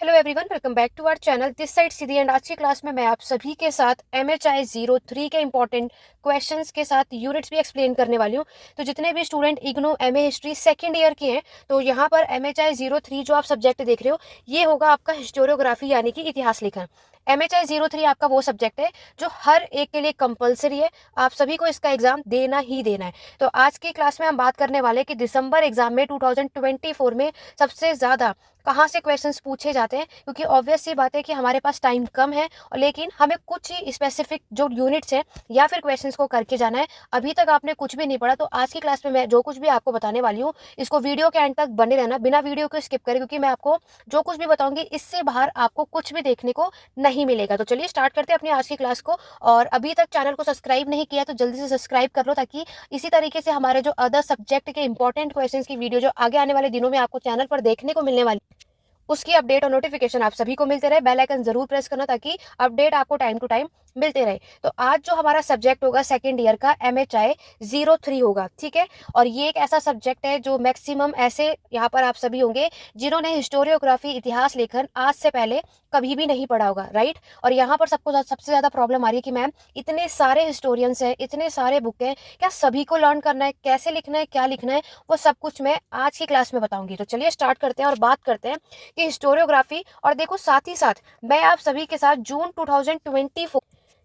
Hello everyone, welcome back to our channel. This side Siddhi and आज की class में मैं आप सभी के साथ MHI 03 के इंपॉर्टेंट क्वेश्चंस के साथ यूनिट्स भी एक्सप्लेन करने वाली हूँ। तो जितने भी student IGNOU MA history second year के हैं, तो यहाँ पर MHI 03 जो आप सब्जेक्ट देख रहे हो, ये होगा आपका हिस्टोरियोग्राफी यानी कि इतिहास लेखन। MHI 03 आपका वो सब्जेक्ट है जो हर एक के लिए कंपलसरी है। आप सभी को इसका एग्जाम देना ही देना है। तो आज की क्लास में हम बात करने वाले हैं कि दिसंबर एग्जाम में 2024 में सबसे ज़्यादा कहाँ से क्वेश्चंस पूछे जाते हैं, क्योंकि ऑब्वियस सी बात है कि हमारे पास टाइम कम है और लेकिन हमें कुछ ही स्पेसिफिक जो यूनिट्स हैं या फिर क्वेश्चंस को करके जाना है। अभी तक आपने कुछ भी नहीं पढ़ा, तो आज की क्लास में मैं जो कुछ भी आपको बताने वाली हूँ, इसको वीडियो के एंड तक बने रहना, बिना वीडियो को स्किप करें, क्योंकि मैं आपको जो कुछ भी बताऊंगी इससे बाहर आपको कुछ भी देखने को नहीं मिलेगा। तो चलिए स्टार्ट करते हैं अपनी आज की क्लास को। और अभी तक चैनल को सब्सक्राइब नहीं किया तो जल्दी से सब्सक्राइब कर लो, ताकि इसी तरीके से हमारे जो अदर सब्जेक्ट के इंपॉर्टेंट क्वेश्चंस की वीडियो जो आगे आने वाले दिनों में आपको चैनल पर देखने को मिलने वाली, उसकी अपडेट और नोटिफिकेशन आप सभी को मिलते रहे। बेल आइकन जरूर प्रेस करना ताकि अपडेट आपको टाइम टू टाइम मिलते रहे। तो आज जो हमारा सब्जेक्ट होगा सेकंड ईयर का MHI 03 होगा, ठीक है। और ये एक ऐसा सब्जेक्ट है जो मैक्सिमम ऐसे यहाँ पर आप सभी होंगे जिन्होंने हिस्टोरियोग्राफी इतिहास लेखन आज से पहले कभी भी नहीं पढ़ा होगा, राइट। और यहाँ पर सबको सबसे ज्यादा प्रॉब्लम आ रही है कि मैम इतने सारे हिस्टोरियंस हैं, इतने सारे बुक हैं, क्या सभी को लर्न करना है, कैसे लिखना है, क्या लिखना है, वो सब कुछ मैं आज की क्लास में बताऊंगी। तो चलिए स्टार्ट करते हैं और बात करते हैं कि हिस्टोरियोग्राफी। और देखो साथ ही साथ मैं आप सभी के साथ जून 2024,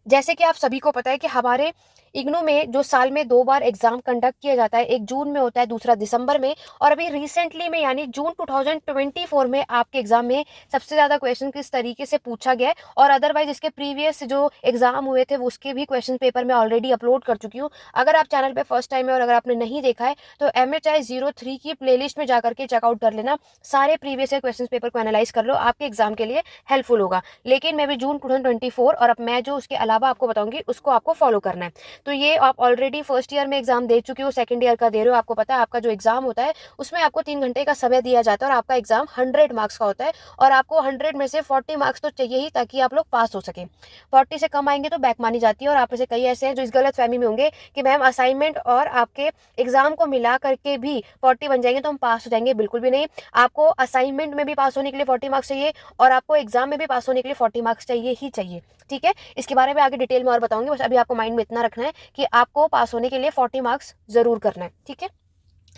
जैसे कि आप सभी को पता है कि हमारे इग्नू में जो साल में 2 बार एग्जाम कंडक्ट किया जाता है, एक जून में होता है, दूसरा दिसंबर में। और अभी रिसेंटली में यानी जून 2024 में आपके एग्जाम में सबसे ज्यादा क्वेश्चन किस तरीके से पूछा गया है, और अदरवाइज इसके प्रीवियस जो एग्जाम हुए थे उसके भी क्वेश्चन पेपर मैं ऑलरेडी अपलोड कर चुकी हूँ। अगर आप चैनल पे फर्स्ट टाइम है और अगर आपने नहीं देखा है तो MHI 03 की प्लेलिस्ट में जाकर के चेकआउट कर लेना, सारे प्रीवियस क्वेश्चन पेपर को एनालाइज कर लो, आपके एग्जाम के लिए हेल्पफुल होगा। लेकिन मैं भी जून 2024 और अब मैं जो उसके अलावा आपको बताऊंगी उसको आपको फॉलो करना है। तो ये आप ऑलरेडी फर्स्ट ईयर में एग्जाम दे चुके हो, सेकंड ईयर का दे रहे हो, आपको पता है आपका जो एग्जाम होता है उसमें आपको 3 घंटे का समय दिया जाता है और आपका एग्जाम 100 मार्क्स का होता है। और आपको 100 में से 40 मार्क्स तो चाहिए ही, ताकि आप लोग पास हो सके। 40 से कम आएंगे तो बैक मानी जाती है। और आप में से कई ऐसे हैं जो इस गलत फहमी में होंगे कि मैम असाइनमेंट और आपके एग्जाम को मिला करके भी 40 बन जाएंगे तो हम पास हो जाएंगे। बिल्कुल भी नहीं। आपको असाइनमेंट में भी पास होने के लिए 40 मार्क्स चाहिए और आपको एग्जाम में भी पास होने के लिए 40 मार्क्स चाहिए ही चाहिए, ठीक है। इसके बारे में आगे डिटेल में और बताऊंगी, बस अभी आपको माइंड में इतना रखना है कि आपको पास होने के लिए 40 मार्क्स जरूर करना है, ठीक है।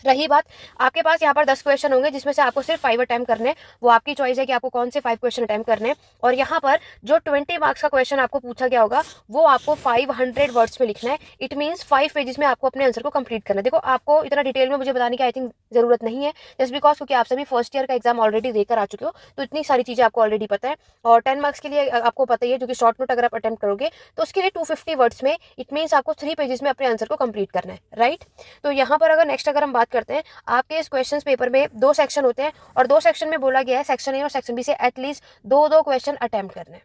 रही बात, आपके पास यहाँ पर 10 क्वेश्चन होंगे जिसमें से आपको सिर्फ 5 अटेम्प्ट करने हैं। वो आपकी चॉइस है कि आपको कौन से 5 क्वेश्चन अटेम्प्ट करने हैं। और यहाँ पर जो 20 मार्क्स का क्वेश्चन आपको पूछा गया होगा वो आपको 500 वर्ड्स में लिखना है। इट मीन्स 5 पेजेस में आपको अपने आंसर को कंप्लीट करना है। देखो आपको इतना डिटेल में मुझे बताने की आई थिंक जरूरत नहीं है, जस्ट बिकॉज क्योंकि आप सभी फर्स्ट ईयर का एग्जाम ऑलरेडी देकर आ चुके हो, तो इतनी सारी चीजें आपको ऑलरेडी पता है। और 10 मार्क्स के लिए आपको पता ही है, जो कि शॉर्ट नोट अगर आप अटेम्प्ट करोगे तो उसके लिए 250 वर्ड्स में, इट मीन्स आपको 3 पेजेस में अपने आंसर को कंप्लीट करना है, राइट। तो यहाँ पर अगर नेक्स्ट अगर हम बात करते हैं, आपके इस क्वेश्चन पेपर में 2 सेक्शन होते हैं और 2 सेक्शन में बोला गया है सेक्शन ए और सेक्शन बी से एटलीस्ट 2-2 क्वेश्चन अटेम्प्ट करने हैं,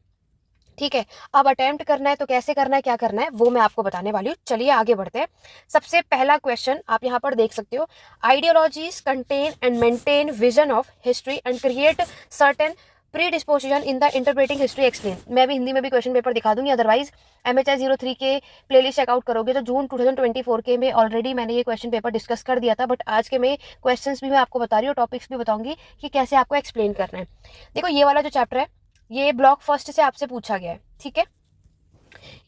ठीक है। अब अटेम्प्ट करना है तो कैसे करना है, क्या करना है, वो मैं आपको बताने वाली हूँ। चलिए आगे बढ़ते हैं। सबसे पहला क्वेश्चन आप यहाँ पर देख सकते हो, ideologies contain and maintain vision of history and create certain predisposition in the interpreting history explain. मैं भी हिंदी में भी क्वेश्चन पेपर दिखा दूंगी, अदरवाइज MHI 03 के प्लेलिस्ट चेकआउट करोगे तो जून 2024 के में ऑलरेडी मैंने ये क्वेश्चन पेपर डिस्कस कर दिया था। बट आज के में क्वेश्चंस भी मैं आपको बता रही हूँ, टॉपिक्स भी बताऊंगी कि कैसे आपको एक्सप्लेन करना है। देखो ये वाला जो चैप्टर है ये ब्लॉक फर्स्ट से आपसे पूछा गया है, ठीक है।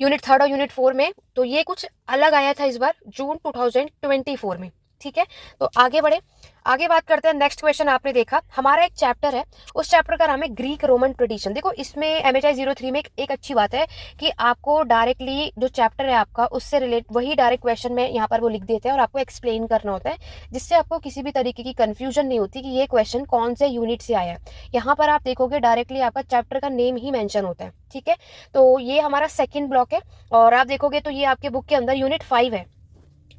यूनिट 3 और यूनिट 4 में तो ये कुछ अलग आया था इस बार जून 2024 में, ठीक है। तो आगे बढ़े, आगे बात करते हैं। नेक्स्ट क्वेश्चन आपने देखा, हमारा एक चैप्टर है, उस चैप्टर का नाम है ग्रीक रोमन ट्रेडिशन। देखो इसमें MHI 03 में एक अच्छी बात है कि आपको डायरेक्टली जो चैप्टर है आपका उससे रिलेट वही डायरेक्ट क्वेश्चन में यहाँ पर वो लिख देते हैं और आपको एक्सप्लेन करना होता है, जिससे आपको किसी भी तरीके की कंफ्यूजन नहीं होती कि ये क्वेश्चन कौन से यूनिट से आया है। यहाँ पर आप देखोगे डायरेक्टली आपका चैप्टर का नेम ही मेंशन होता है, ठीक है। तो ये हमारा सेकेंड ब्लॉक है और आप देखोगे तो ये आपके बुक के अंदर यूनिट 5 है,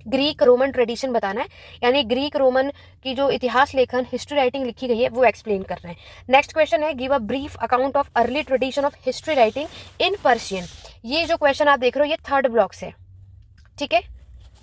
ग्रीक रोमन ट्रेडिशन बताना है, यानी ग्रीक रोमन की जो इतिहास लेखन हिस्ट्री राइटिंग लिखी गई है वो एक्सप्लेन करना है। नेक्स्ट क्वेश्चन है, give a brief account of early tradition of history writing in Persian. ये जो क्वेश्चन आप देख रहे हो ये थर्ड ब्लॉक से, ठीक है।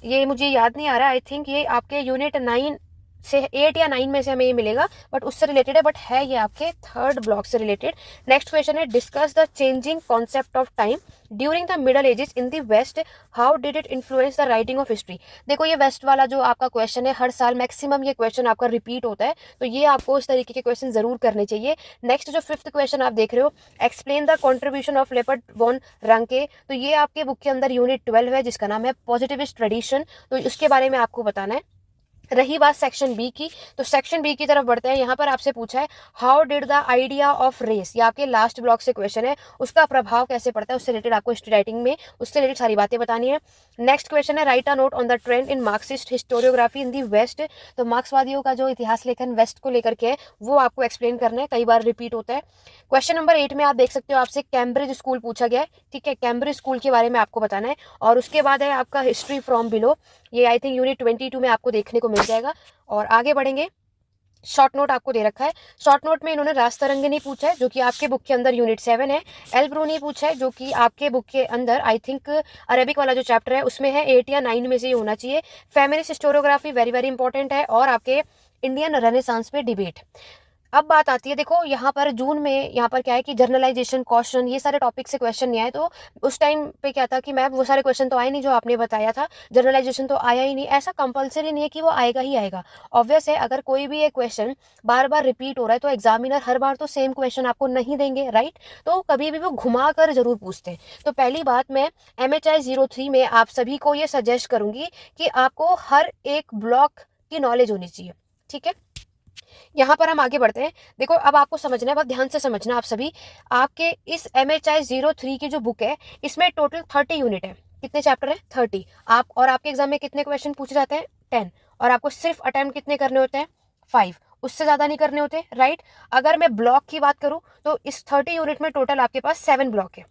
ये मुझे याद नहीं आ रहा, आई थिंक ये आपके यूनिट 9 से 8 या 9 में से हमें ये मिलेगा, बट उससे रिलेटेड है, बट है ये आपके थर्ड ब्लॉक से रिलेटेड। नेक्स्ट क्वेश्चन है, discuss the changing concept of time during the middle ages in the west, how did it influence the writing of history. देखो ये वेस्ट वाला जो आपका क्वेश्चन है, हर साल मैक्सिमम ये क्वेश्चन आपका रिपीट होता है, तो ये आपको इस तरीके के क्वेश्चन जरूर करने चाहिए। नेक्स्ट जो फिफ्थ क्वेश्चन आप देख रहे हो, explain the contribution of Leopold von Ranke, तो ये आपके बुक के अंदर यूनिट 12 है जिसका नाम है पॉजिटिविस्ट ट्रेडिशन, तो उसके बारे में आपको बताना है। रही बात सेक्शन बी की, तो सेक्शन बी की तरफ बढ़ते हैं। यहाँ पर आपसे पूछा है how did the idea of race, ये आपके लास्ट ब्लॉक से क्वेश्चन है, उसका प्रभाव कैसे पड़ता है, उससे रिलेटेड आपको हिस्ट्री राइटिंग में उससे रिलेटेड सारी बातें बतानी है। नेक्स्ट क्वेश्चन है, write a note on the trend in Marxist historiography in the west, तो मार्क्सवादियों का जो इतिहास लेखन वेस्ट को लेकर के है वो आपको एक्सप्लेन करना है, कई बार रिपीट होता है। क्वेश्चन नंबर 8 में आप देख सकते हो आपसे कैम्ब्रिज स्कूल पूछा गया है, ठीक है, कैम्ब्रिज स्कूल के बारे में आपको बताना है। और उसके बाद है आपका हिस्ट्री फ्रॉम बिलो, ये आई थिंक यूनिट 22 में आपको देखने को मिल जाएगा। और आगे बढ़ेंगे, शॉर्ट नोट आपको दे रखा है, शॉर्ट नोट में इन्होंने राजतरंगिणी पूछा है जो कि आपके बुक के अंदर यूनिट 7 है। एल ब्रूनी पूछा है जो कि आपके बुक के अंदर आई थिंक अरेबिक वाला जो चैप्टर है उसमें है, 8 या 9 में से ये होना चाहिए। Feminist historiography very very important है, और आपके इंडियन रेनेसांस पे डिबेट। अब बात आती है, देखो यहाँ पर जून में यहाँ पर क्या है कि जर्नलाइजेशन, कॉशन, ये सारे टॉपिक से क्वेश्चन नहीं आए, तो उस टाइम पे क्या था कि मैम वो सारे क्वेश्चन तो आए नहीं जो आपने बताया था, जर्नलाइजेशन तो आया ही नहीं। ऐसा कंपलसरी नहीं है कि वो आएगा ही आएगा, ऑब्वियस है। अगर कोई भी एक क्वेश्चन बार बार रिपीट हो रहा है तो एग्जामिनर हर बार तो सेम क्वेश्चन आपको नहीं देंगे, राइट, तो कभी भी वो घुमा कर जरूर पूछते हैं। तो पहली बात, मैं MHI 03 में आप सभी को ये सजेस्ट करूंगी कि आपको हर एक ब्लॉक की नॉलेज होनी चाहिए, ठीक है। यहाँ पर हम आगे बढ़ते हैं। देखो अब आपको समझना है, बहुत ध्यान से समझना आप सभी, आपके इस MHI 03 की जो बुक है इसमें टोटल 30 यूनिट है। कितने चैप्टर है? 30। आप और आपके एग्जाम में कितने क्वेश्चन पूछे जाते हैं? 10। और आपको सिर्फ अटेम्प्ट कितने करने होते हैं? 5, उससे ज्यादा नहीं करने होते, राइट। अगर मैं ब्लॉक की बात करूं तो इस 30 यूनिट में टोटल आपके पास 7 ब्लॉक है,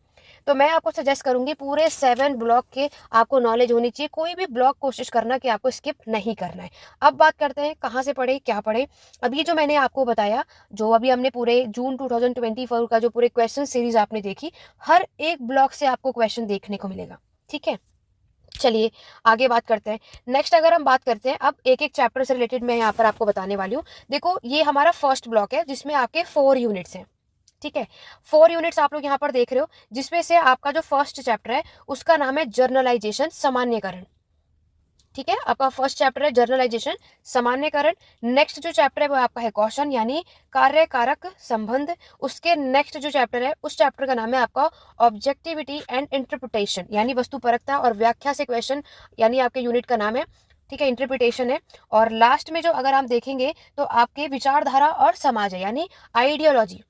तो मैं आपको सजेस्ट करूंगी पूरे 7 ब्लॉक के आपको नॉलेज होनी चाहिए, कोई भी ब्लॉक कोशिश करना कि आपको स्किप नहीं करना है। अब बात करते हैं कहाँ से पढ़े, क्या पढ़े। अभी जो मैंने आपको बताया, जो अभी हमने पूरे जून 2024 का जो पूरे क्वेश्चन सीरीज आपने देखी, हर एक ब्लॉक से आपको क्वेश्चन देखने को मिलेगा, ठीक है। चलिए आगे बात करते हैं। नेक्स्ट अगर हम बात करते हैं, अब एक एक चैप्टर से रिलेटेड मैं यहाँ पर आपको बताने वाली हूँ। देखो ये हमारा फर्स्ट ब्लॉक है जिसमें आपके 4 यूनिट्स हैं, ठीक है। 4 यूनिट्स आप लोग यहाँ पर देख रहे हो, जिसमें से आपका जो फर्स्ट चैप्टर है उसका नाम है जर्नलाइजेशन, सामान्यकरण, ठीक है। आपका फर्स्ट चैप्टर है जर्नलाइजेशन, सामान्यकरण। नेक्स्ट जो चैप्टर है वो आपका है कौशन, यानी कार्य कारक संबंध। उसके नेक्स्ट जो चैप्टर है उस चैप्टर का नाम है आपका ऑब्जेक्टिविटी एंड इंटरप्रिटेशन, यानी वस्तुपरकता और व्याख्या से क्वेश्चन, यानी आपके यूनिट का नाम है, ठीक है, इंटरप्रिटेशन है। और लास्ट में जो अगर हम देखेंगे तो आपके विचारधारा और समाज है, यानी आइडियोलॉजी,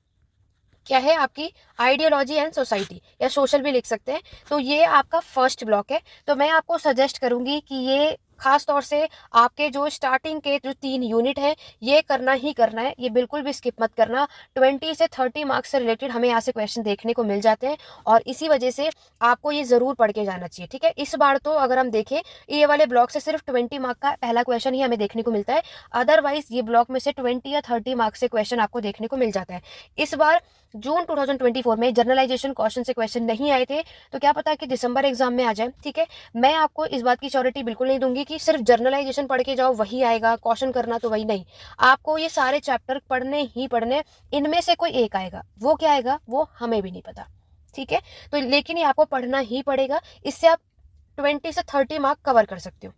क्या है आपकी आइडियोलॉजी एंड सोसाइटी, या सोशल भी लिख सकते हैं। तो ये आपका फर्स्ट ब्लॉक है। तो मैं आपको सजेस्ट करूंगी कि ये खास तौर से आपके जो स्टार्टिंग के जो 3 यूनिट है ये करना ही करना है, ये बिल्कुल भी स्किप मत करना। 20 से 30 मार्क्स से रिलेटेड हमें यहाँ से क्वेश्चन देखने को मिल जाते हैं, और इसी वजह से आपको ये जरूर पढ़ के जाना चाहिए, ठीक है। इस बार तो अगर हम देखें ये वाले ब्लॉक से सिर्फ 20 मार्क का पहला क्वेश्चन ही हमें देखने को मिलता है, अदरवाइज ये ब्लॉक में से 20 या 30 मार्क्स से क्वेश्चन आपको देखने को मिल जाता है। इस बार जून 2024 में जर्नलाइजेशन क्वेश्चन से क्वेश्चन नहीं आए थे, तो क्या पता कि दिसंबर एग्जाम में आ जाए, ठीक है। मैं आपको इस बात की श्योरिटी बिल्कुल नहीं दूंगी कि सिर्फ जर्नलाइजेशन पढ़ के जाओ वही आएगा, क्वेश्चन करना तो वही नहीं। आपको ये सारे चैप्टर पढ़ने ही पढ़ने, इनमें से कोई एक आएगा, वो क्या आएगा वो हमें भी नहीं पता, ठीक है। तो लेकिन ये आपको पढ़ना ही पड़ेगा, इससे आप 20 से 30 मार्क कवर कर सकते हो।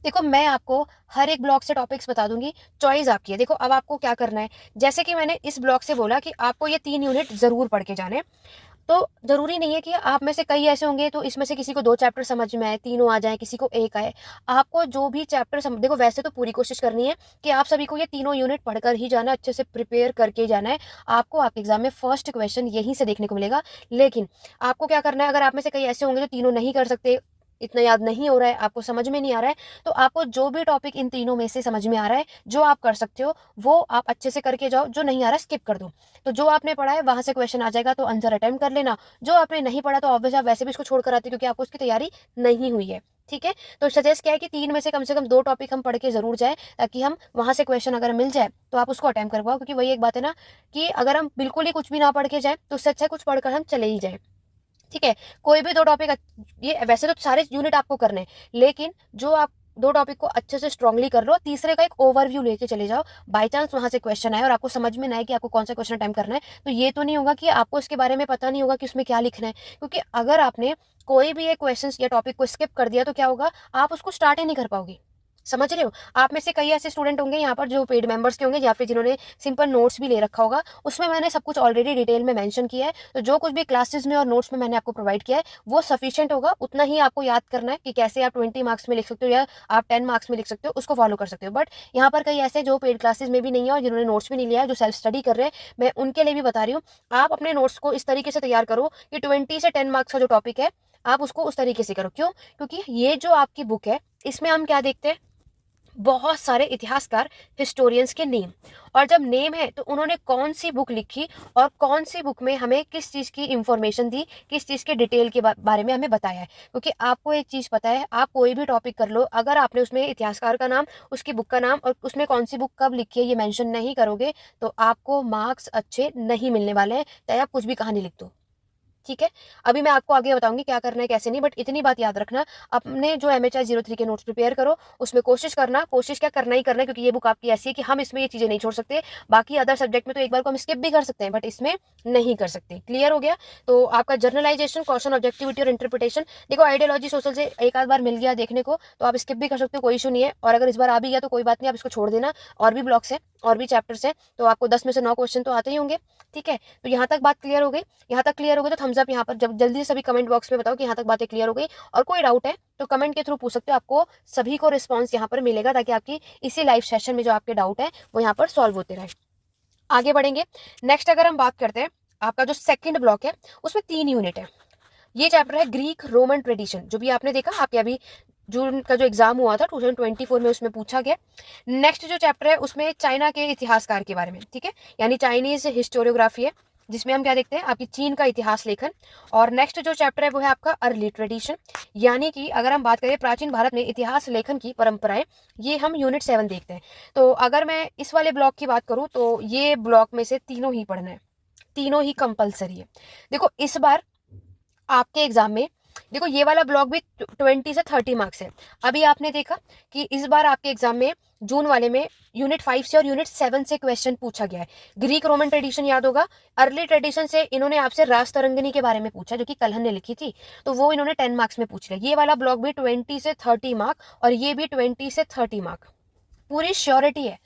देखो मैं आपको हर एक ब्लॉक से टॉपिक्स बता दूंगी, चॉइस आपकी है। देखो अब आपको क्या करना है, जैसे कि मैंने इस ब्लॉक से बोला कि आपको ये 3 यूनिट जरूर पढ़ के जाने, तो जरूरी नहीं है कि आप में से कई ऐसे होंगे तो इसमें से किसी को 2 चैप्टर समझ में आए, तीनों आ जाए, किसी को एक आए। आपको जो भी चैप्टर देखो वैसे तो पूरी कोशिश करनी है कि आप सभी को ये तीनों यूनिट पढ़कर ही जाना है, अच्छे से प्रिपेयर करके जाना है। आपको आपके एग्जाम में फर्स्ट क्वेश्चन यहीं से देखने को मिलेगा। लेकिन आपको क्या करना है, अगर आप में से कई ऐसे होंगे जो तीनों नहीं कर सकते, इतना याद नहीं हो रहा है, आपको समझ में नहीं आ रहा है, तो आपको जो भी टॉपिक इन तीनों में से समझ में आ रहा है, जो आप कर सकते हो वो आप अच्छे से करके जाओ, जो नहीं आ रहा है स्किप कर दो। तो जो आपने पढ़ा है वहां से क्वेश्चन आ जाएगा तो आंसर अटेम्प्ट कर लेना, जो आपने नहीं पढ़ा तो ऑब्वियसली आप वैसे भी इसको छोड़ कर आते क्योंकि आपको उसकी तैयारी नहीं हुई है, ठीक है। तो सजेस्ट क्या है कि 3 में से कम 2 टॉपिक हम पढ़ के जरूर जाए, ताकि हम वहां से क्वेश्चन अगर मिल जाए तो आप उसको अटेम्प्ट कर पाओ। क्योंकि वही एक बात है ना कि अगर हम बिल्कुल ही कुछ भी ना पढ़ के जाए तो उससे अच्छा कुछ पढ़कर हम चले ही जाए, ठीक है। कोई भी 2 टॉपिक, ये वैसे तो सारे यूनिट आपको करने हैं, लेकिन जो आप दो टॉपिक को अच्छे से स्ट्रांगली कर लो, तीसरे का एक ओवरव्यू लेके चले जाओ। बाय चांस वहां से क्वेश्चन आए और आपको समझ में ना आए कि आपको कौन सा क्वेश्चन अटेम्प्ट करना है, तो ये तो नहीं होगा कि आपको इसके बारे में पता नहीं होगा कि उसमें क्या लिखना है, क्योंकि अगर आपने कोई भी एक क्वेश्चन या टॉपिक को स्किप कर दिया तो क्या होगा, आप उसको स्टार्ट ही नहीं कर पाओगे। समझ रहे हो? आप में से कई ऐसे स्टूडेंट होंगे यहाँ पर जो पेड मेंबर्स के होंगे या फिर जिन्होंने सिंपल नोट्स भी ले रखा होगा, उसमें मैंने सब कुछ ऑलरेडी डिटेल में मेंशन किया है। तो जो कुछ भी क्लासेस में और नोट्स में मैंने आपको प्रोवाइड किया है वो सफिशिएंट होगा, उतना ही आपको याद करना है कि कैसे आप 20 मार्क्स में लिख सकते हो या आप 10 मार्क्स में लिख सकते हो, उसको फॉलो कर सकते हो। बट यहाँ पर कई ऐसे जो पेड क्लासेस में भी नहीं है और जिन्होंने नोट्स भी नहीं लिया है, जो सेल्फ स्टडी कर रहे हैं, मैं उनके लिए भी बता रही हूँ। आप अपने नोट्स को इस तरीके से तैयार करो कि 20 से 10 मार्क्स का जो टॉपिक है आप उसको उस तरीके से करो। क्यों? क्योंकि ये जो आपकी बुक है इसमें हम क्या देखते हैं, बहुत सारे इतिहासकार, हिस्टोरियंस के नेम, और जब नेम है तो उन्होंने कौन सी बुक लिखी और कौन सी बुक में हमें किस चीज़ की इंफॉर्मेशन दी, किस चीज़ के डिटेल के बारे में हमें बताया है। क्योंकि आपको एक चीज़ पता है, आप कोई भी टॉपिक कर लो, अगर आपने उसमें इतिहासकार का नाम, उसकी बुक का नाम और उसमें कौन सी बुक कब लिखी है ये मेंशन नहीं करोगे तो आपको मार्क्स अच्छे नहीं मिलने वाले हैं, चाहे आप कुछ भी कहानी लिख दो। ठीक है, अभी मैं आपको आगे बताऊंगी क्या करना है कैसे नहीं, बट इतनी बात याद रखना, अपने जो MHI 03 के नोट्स प्रिपेयर करो, उसमें कोशिश करना, कोशिश क्या करना ही करना है, क्योंकि ये बुक आपकी ऐसी है कि हम इसमें ये चीज़ें नहीं छोड़ सकते। बाकी अदर सब्जेक्ट में तो एक बार को हम स्किप भी कर सकते हैं, बट इसमें नहीं कर सकते। क्लियर हो गया? तो आपका जर्नलाइजेशन, क्वेश्चन ऑब्जेक्टिविटी और इंटरप्रिटेशन, देखो आइडियोलॉजी सोशल से एक आध बार मिल गया देखने को तो आप स्किप भी कर सकते हो, कोई इशू नहीं है। और अगर इस बार आ भी गया तो कोई बात नहीं, आप इसको छोड़ देना। और भी ब्लॉक्स हैं, और भी चैप्टर्स हैं, तो आपको 10 में से 9 क्वेश्चन तो आते ही होंगे। ठीक है, तो यहाँ तक बात क्लियर हो गई? यहाँ तक क्लियर हो गई तो थम्स अप यहाँ पर जब जल्दी से सभी कमेंट बॉक्स में बताओ कि यहाँ तक बातें क्लियर हो गई। और कोई डाउट है तो कमेंट के थ्रू पूछ सकते हो, आपको सभी को रिस्पॉन्स यहाँ पर मिलेगा, ताकि आपकी इसी लाइव सेशन में जो आपके डाउट है वो यहाँ पर सॉल्व होते रहे। आगे बढ़ेंगे। नेक्स्ट अगर हम बात करते हैं, आपका जो सेकंड ब्लॉक है उसमें 3 यूनिट है। ये चैप्टर है ग्रीक रोमन ट्रेडिशन, जो भी आपने देखा आपके अभी जून का जो एग्जाम हुआ था 2024 में, उसमें पूछा गया। नेक्स्ट जो चैप्टर है उसमें चाइना के इतिहासकार के बारे में, ठीक है, यानी चाइनीज हिस्टोरियोग्राफी है, जिसमें हम क्या देखते हैं, आपकी चीन का इतिहास लेखन। और नेक्स्ट जो चैप्टर है वो है आपका अर्ली ट्रेडिशन, यानी कि अगर हम बात करें प्राचीन भारत में इतिहास लेखन की परंपराएं, ये हम यूनिट 7 देखते हैं। तो अगर मैं इस वाले ब्लॉक की बात करूं तो ये ब्लॉक में से तीनों ही पढ़ना है, तीनों ही कंपलसरी है। देखो इस बार आपके एग्जाम में, देखो ये वाला ब्लॉक भी 20 से 30 मार्क्स है। अभी आपने देखा कि इस बार आपके एग्जाम में जून वाले में यूनिट 5 से और यूनिट 7 से क्वेश्चन पूछा गया है। ग्रीक रोमन ट्रेडिशन याद होगा, अर्ली ट्रेडिशन से इन्होंने आपसे राजतरंगिणी के बारे में पूछा जो कि कलहन ने लिखी थी, तो वो इन्होंने 10 मार्क्स में पूछ लिया। ये वाला ब्लॉक भी 20 से 30 मार्क और ये भी 20 से 30 मार्क, पूरी श्योरिटी है।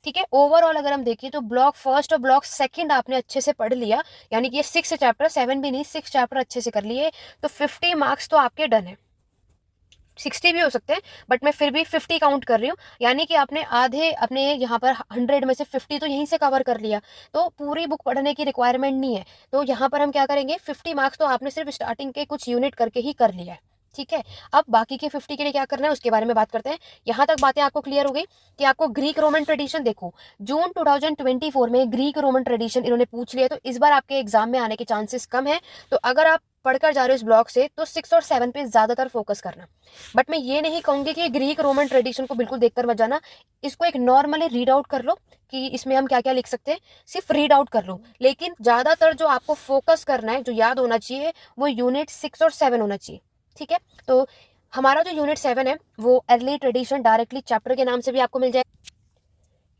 ठीक है, ओवरऑल अगर हम देखें तो ब्लॉक फर्स्ट और ब्लॉक सेकंड आपने अच्छे से पढ़ लिया, यानी कि ये 6 चैप्टर, 7 भी नहीं, 6 चैप्टर अच्छे से कर लिए, तो 50 मार्क्स तो आपके डन है। 60 भी हो सकते हैं, बट मैं फिर भी 50 काउंट कर रही हूँ, यानी कि आपने आधे अपने यहाँ पर 100 में से 50 तो यहीं से कवर कर लिया, तो पूरी बुक पढ़ने की रिक्वायरमेंट नहीं है। तो यहाँ पर हम क्या करेंगे, 50 मार्क्स तो आपने सिर्फ स्टार्टिंग के कुछ यूनिट करके ही कर लिया है। ठीक है, अब बाकी के 50 के लिए क्या करना है उसके बारे में बात करते हैं। यहाँ तक बातें आपको क्लियर हो गई कि आपको ग्रीक रोमन ट्रेडिशन, देखो जून 2024 में ग्रीक रोमन ट्रेडिशन इन्होंने पूछ लिया, तो इस बार आपके एग्जाम में आने के चांसेस कम है। तो अगर आप पढ़कर जा रहे हो इस ब्लॉक से तो 6 और 7 पे ज्यादातर फोकस करना। बट मैं ये नहीं कहूंगी कि ग्रीक रोमन ट्रेडिशन को बिल्कुल देखकर मत जाना, इसको एक नॉर्मली रीड आउट कर लो कि इसमें हम क्या क्या लिख सकते हैं, सिर्फ रीड आउट कर लो। लेकिन ज्यादातर जो आपको फोकस करना है, जो याद होना चाहिए, वो यूनिट 6 और 7 होना चाहिए। ठीक है, तो हमारा जो यूनिट 7 है वो अर्ली ट्रेडिशन डायरेक्टली चैप्टर के नाम से भी आपको मिल जाए।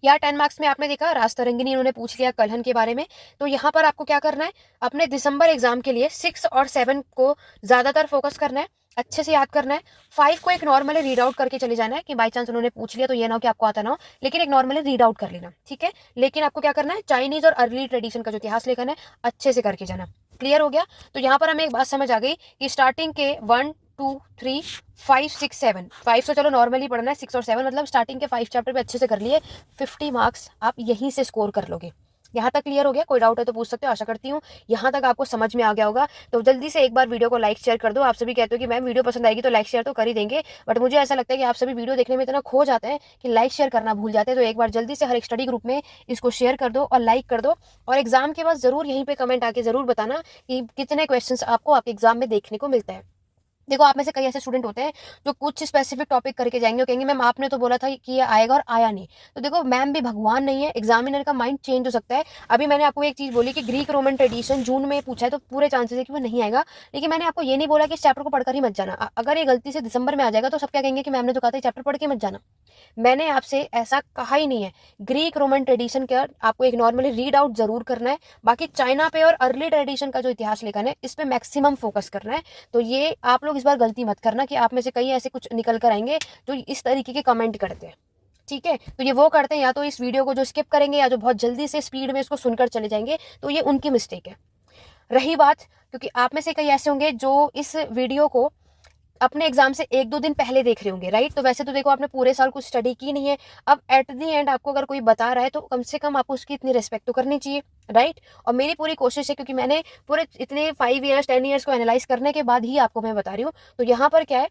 या 10 मार्क्स में आपने देखा राजतरंगिणी इन्होंने पूछ लिया कलहन के बारे में, तो यहाँ पर आपको क्या करना है, अपने दिसंबर एग्जाम के लिए 6 और 7 को ज्यादातर फोकस करना है, अच्छे से याद करना है। 5 को एक नॉर्मली रीड आउट करके चले जाना है कि बाई चांस उन्होंने पूछ लिया तो ये ना हो कि आपको आता ना हो, लेकिन एक नॉर्मली रीड आउट कर लेना। ठीक है, लेकिन आपको क्या करना है, चाइनीज और अर्ली ट्रेडिशन का जो इतिहास लेखन है अच्छे से करके जाना। क्लियर हो गया? तो यहाँ पर हमें एक बात समझ आ गई कि स्टार्टिंग के 1 2 3 5 6 7, 5 तो चलो नॉर्मली पढ़ना है, 6 और 7 मतलब स्टार्टिंग के 5 चैप्टर पे अच्छे से कर लिए, 50 मार्क्स आप यहीं से स्कोर कर लोगे। यहाँ तक क्लियर हो गया? कोई डाउट है तो पूछ सकते हो, आशा करती हूँ यहाँ तक आपको समझ में आ गया होगा। तो जल्दी से एक बार वीडियो को लाइक शेयर कर दो। आप सभी कहते हो कि मैम वीडियो पसंद आएगी तो लाइक शेयर तो कर ही देंगे, बट मुझे ऐसा लगता है कि आप सभी वीडियो देखने में इतना खो जाते हैं कि लाइक शेयर करना भूल जाते हैं। तो एक बार जल्दी से हर एक स्टडी ग्रुप में इसको शेयर कर दो और लाइक कर दो। और एग्जाम के बाद जरूर यहीं पे कमेंट आके जरूर बताना कि कितने क्वेश्चंस आपको आपके एग्जाम में देखने को मिलता है। देखो, आप में से कई ऐसे स्टूडेंट होते हैं जो कुछ स्पेसिफिक टॉपिक करके जाएंगे और कहेंगे मैम आपने तो बोला था कि ये आएगा और आया नहीं। तो देखो, मैम भी भगवान नहीं है, एग्जामिनर का माइंड चेंज हो सकता है। अभी मैंने आपको एक चीज़ बोली कि ग्रीक रोमन ट्रेडिशन जून में पूछा है तो पूरे चांसेस है कि वो नहीं आएगा। लेकिन मैंने आपको ये नहीं बोला कि इस चैप्टर को पढ़कर ही मत जाना। अगर ये गलती से दिसंबर में आ जाएगा तो सब क्या कहेंगे कि मैम ने तो कहा था चैप्टर पढ़ के मत जाना। मैंने आपसे ऐसा कहा ही नहीं है। ग्रीक रोमन ट्रेडिशन का आपको एक नॉर्मली रीड आउट जरूर करना है। बाकी चाइना पे और अर्ली ट्रेडिशन का जो इतिहास लेखन है इस पे मैक्सिमम फोकस करना है। तो ये आप लोग इस बार गलती मत करना कि आप में से कई ऐसे कुछ निकल कर आएंगे जो इस तरीके के कमेंट करते हैं। ठीक है, तो ये वो करते हैं या तो इस वीडियो को जो स्किप करेंगे या जो बहुत जल्दी से स्पीड में इसको सुनकर चले जाएंगे, तो ये उनकी मिस्टेक है। रही बात, क्योंकि आप में से कई ऐसे होंगे जो इस वीडियो को अपने एग्जाम से 1-2 दिन पहले देख रहे होंगे, राइट। तो वैसे तो देखो, आपने पूरे साल कुछ स्टडी की नहीं है। अब एट द एंड आपको अगर कोई बता रहा है तो कम से कम आपको उसकी इतनी रिस्पेक्ट तो करनी चाहिए, राइट। और मेरी पूरी कोशिश है, क्योंकि मैंने पूरे इतने 5 ईयर्स 10 ईयर्स को एनालाइज करने के बाद ही आपको मैं बता रही हूँ। तो यहाँ पर क्या है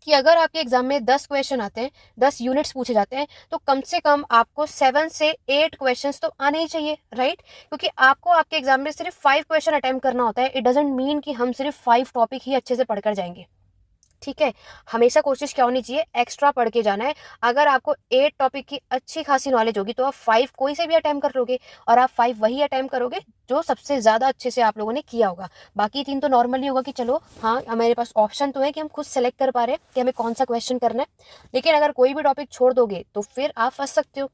कि अगर आपके एग्जाम में 10 क्वेश्चन आते हैं, 10 यूनिट्स पूछे जाते हैं, तो कम से कम आपको 7 से 8 क्वेश्चंस तो आने ही चाहिए, राइट। क्योंकि आपको आपके एग्जाम में सिर्फ 5 क्वेश्चन अटेम्प्ट करना होता है। इट डजेंट मीन कि हम सिर्फ 5 टॉपिक ही अच्छे से पढ़कर जाएंगे। ठीक है, हमेशा कोशिश क्या होनी चाहिए, एक्स्ट्रा पढ़ के जाना है। अगर आपको 8 टॉपिक की अच्छी खासी नॉलेज होगी तो आप 5 कोई से भी अटेम्प्ट कर लोगे, और आप 5 वही अटेम्प्ट करोगे जो सबसे ज़्यादा अच्छे से आप लोगों ने किया होगा। बाकी 3 तो नॉर्मली होगा कि चलो हाँ, हमारे पास ऑप्शन तो है कि हम खुद सेलेक्ट कर पा रहे हैं कि हमें कौन सा क्वेश्चन करना है। लेकिन अगर कोई भी टॉपिक छोड़ दोगे तो फिर आप फंस सकते हो।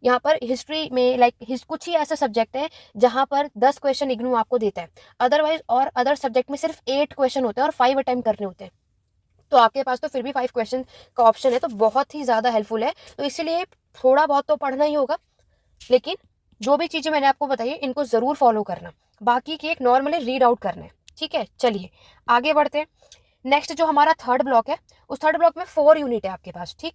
यहाँ पर हिस्ट्री में कुछ ही ऐसे सब्जेक्ट है जहाँ पर 10 क्वेश्चन इग्नू आपको देता है, अदरवाइज और अदर सब्जेक्ट में सिर्फ 8 क्वेश्चन होते हैं और 5 अटेम्प्ट करने होते हैं। तो आपके पास तो फिर भी 5 क्वेश्चन का ऑप्शन है, तो बहुत ही ज़्यादा हेल्पफुल है। तो इसीलिए थोड़ा बहुत तो पढ़ना ही होगा, लेकिन जो भी चीज़ें मैंने आपको बताई है इनको ज़रूर फॉलो करना। बाकी की एक नॉर्मली रीड आउट करना है। ठीक है, चलिए आगे बढ़ते हैं। नेक्स्ट जो हमारा थर्ड ब्लॉक है, उस थर्ड ब्लॉक में 4 यूनिट है आपके पास। ठीक,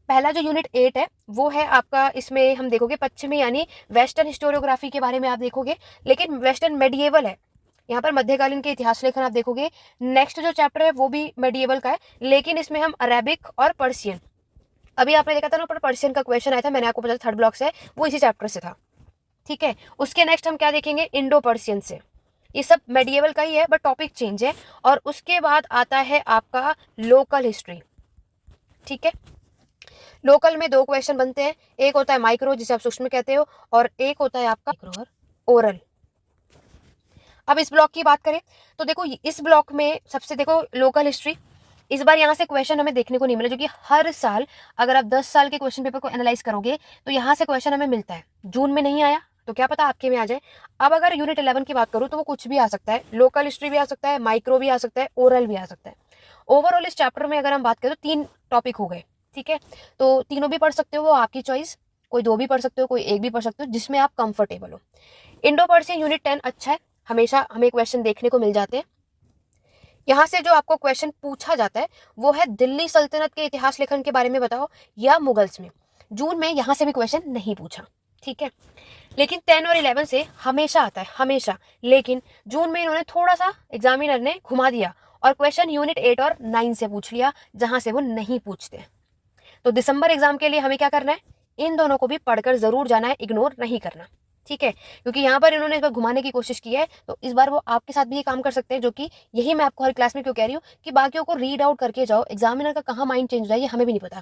पहला जो यूनिट 8 है वो है आपका, इसमें हम देखोगे पश्चिमी यानी वेस्टर्न हिस्टोरियोग्राफी के बारे में आप देखोगे, लेकिन वेस्टर्न मेडिएवल है। यहाँ पर मध्यकालीन के इतिहास लेखन आप देखोगे। नेक्स्ट जो चैप्टर है वो भी मेडिएवल का है, लेकिन इसमें हम अरेबिक और पर्शियन, अभी आपने देखा था ना ऊपर पर्शियन का क्वेश्चन आया था, मैंने आपको बताया थर्ड ब्लॉक से, वो इसी चैप्टर से था। ठीक है, उसके नेक्स्ट हम क्या देखेंगे, इंडो पर्शियन से। ये सब मेडिएवल का ही है बट टॉपिक चेंज है। और उसके बाद आता है आपका लोकल हिस्ट्री। ठीक है, लोकल में 2 क्वेश्चन बनते हैं, एक होता है माइक्रो जिसे आप सूक्ष्म कहते हो, और एक होता है आपका ओरल। अब इस ब्लॉक की बात करें तो देखो, इस ब्लॉक में सबसे देखो लोकल हिस्ट्री, इस बार यहाँ से क्वेश्चन हमें देखने को नहीं मिला, जो कि हर साल अगर आप 10 साल के क्वेश्चन पेपर को एनालाइज करोगे तो यहाँ से क्वेश्चन हमें मिलता है। जून में नहीं आया तो क्या पता आपके में आ जाए। अब अगर यूनिट 11 की बात करूँ तो वो कुछ भी आ सकता है, लोकल हिस्ट्री भी आ सकता है, माइक्रो भी आ सकता है, ओरल भी आ सकता है। ओवरऑल इस चैप्टर में अगर हम बात करें तो 3 टॉपिक हो गए। ठीक है, तो तीनों भी पढ़ सकते हो, वो आपकी चॉइस, कोई 2 भी पढ़ सकते हो, कोई 1 भी पढ़ सकते हो, जिसमें आप कंफर्टेबल हो। इंडो पर्शियन यूनिट 10 अच्छा है, हमेशा हमें क्वेश्चन देखने को मिल जाते हैं। यहाँ से जो आपको क्वेश्चन पूछा जाता है वो है दिल्ली सल्तनत के इतिहास लेखन के बारे में बताओ या मुगल्स में। जून में यहाँ से भी क्वेश्चन नहीं पूछा। ठीक है, लेकिन 10 और 11 से हमेशा आता है, हमेशा। लेकिन जून में इन्होंने थोड़ा सा एग्जामिनर ने घुमा दिया और क्वेश्चन यूनिट 8 और 9 से पूछ लिया, जहां से वो नहीं पूछते। तो दिसंबर एग्जाम के लिए हमें क्या करना है, इन दोनों को भी पढ़कर जरूर जाना है, इग्नोर नहीं करना। ठीक है, क्योंकि यहाँ पर इन्होंने इस बार घुमाने की कोशिश की है, तो इस बार वो आपके साथ भी ये काम कर सकते हैं, जो कि यही मैं आपको हर क्लास में क्यों कह रही हूँ कि बाकियों को रीड आउट करके जाओ। एग्जामिनर का कहाँ माइंड चेंज हो जाए ये हमें भी नहीं पता।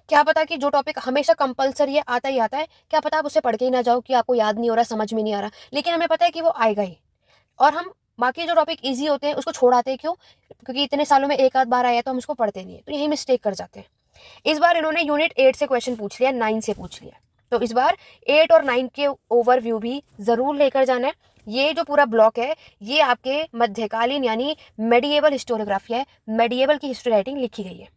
क्या पता कि जो टॉपिक हमेशा कंपलसरी है, आता ही आता है, क्या पता आप उसे पढ़ के ही ना जाओ कि आपको याद नहीं हो रहा, समझ में नहीं आ रहा, लेकिन हमें पता है कि वो आएगा ही। और हम बाकी जो टॉपिक ईजी होते हैं उसको छोड़ाते हैं, क्यों? क्योंकि इतने सालों में एक आध बार आया तो हम उसको पढ़ते नहीं है, तो यही मिस्टेक कर जाते हैं। इस बार इन्होंने यूनिट 8 से क्वेश्चन पूछ लिया, 9 से पूछ लिया, तो इस बार 8 और 9 के ओवरव्यू भी जरूर लेकर जाना है। ये जो पूरा ब्लॉक है ये आपके मध्यकालीन यानी मेडिएवल हिस्टोरियोग्राफी है, मेडिएवल की हिस्ट्री राइटिंग लिखी गई है।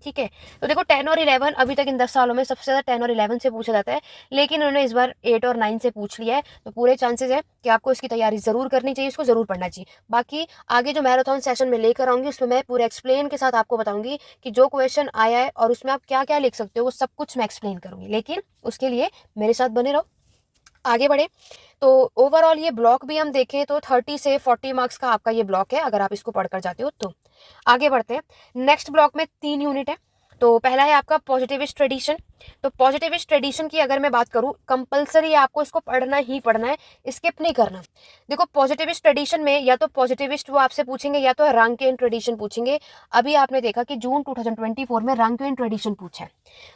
ठीक है, तो देखो 10 और 11 अभी तक इन 10 सालों में सबसे ज़्यादा 10 और 11 से पूछा जाता है, लेकिन उन्होंने इस बार 8 और 9 से पूछ लिया है, तो पूरे चांसेस है कि आपको इसकी तैयारी ज़रूर करनी चाहिए, इसको ज़रूर पढ़ना चाहिए। बाकी आगे जो मैराथन सेशन में लेकर आऊँगी उसमें मैं पूरे एक्सप्लेन के साथ आपको बताऊँगी कि जो क्वेश्चन आया है और उसमें आप क्या क्या लिख सकते हो, वो सब कुछ मैं एक्सप्लेन करूँगी। लेकिन उसके लिए मेरे साथ बने रहो। आगे बढ़े तो ओवरऑल ये ब्लॉक भी हम देखें तो 30 से 40 मार्क्स का आपका ये ब्लॉक है, अगर आप इसको पढ़कर जाते हो तो। आगे बढ़ते हैं, नेक्स्ट ब्लॉक में 3 यूनिट है। तो पहला है आपका पॉजिटिविस्ट ट्रेडिशन। तो पॉजिटिविस्ट ट्रेडिशन की अगर मैं बात करूं, कंपलसरी आपको इसको पढ़ना ही पढ़ना है, स्किप नहीं करना। देखो पॉजिटिविस्ट ट्रेडिशन में या तो पॉजिटिविस्ट वो आपसे पूछेंगे या तो रांकियन ट्रेडिशन पूछेंगे। अभी आपने देखा कि जून 2024 में रांकियन ट्रेडिशन पूछा है,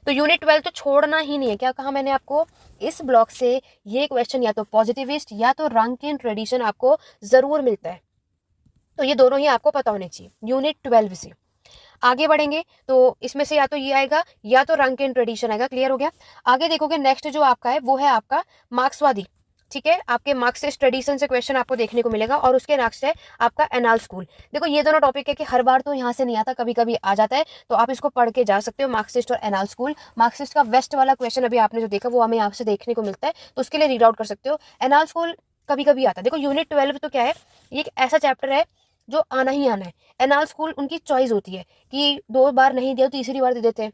तो यूनिट 12 तो छोड़ना ही नहीं है। क्या कहा मैंने आपको, इस ब्लॉक से ये क्वेश्चन या तो पॉजिटिविस्ट या तो रांकियन ट्रेडिशन आपको जरूर मिलता है, तो ये दोनों ही आपको पता होने चाहिए। यूनिट 12 से आगे बढ़ेंगे तो इसमें से या तो ये आएगा या तो रांकियन ट्रेडिशन आएगा। क्लियर हो गया। आगे देखोगे नेक्स्ट जो आपका है वो है आपका मार्क्सवादी। ठीक है, आपके मार्क्सिस्ट ट्रेडिशन से क्वेश्चन आपको देखने को मिलेगा। और उसके नेक्स्ट है आपका एनाल स्कूल। देखो ये दोनों टॉपिक है कि हर बार तो यहाँ से नहीं आता, कभी कभी आ जाता है, तो आप इसको पढ़ के जा सकते हो, मार्क्सिस्ट और एनाल स्कूल। मार्क्सिस्ट का वेस्ट वाला क्वेश्चन अभी आपने जो देखा वो हमें यहाँ से देखने को मिलता है, तो उसके लिए रीड आउट कर सकते हो। एनाल स्कूल कभी कभी आता है। देखो यूनिट 12 तो क्या है, ये एक ऐसा चैप्टर है जो आना ही आना है। एनाल स्कूल उनकी चॉइस होती है कि 2 बार नहीं दिया तो तीसरी बार दे देते हैं।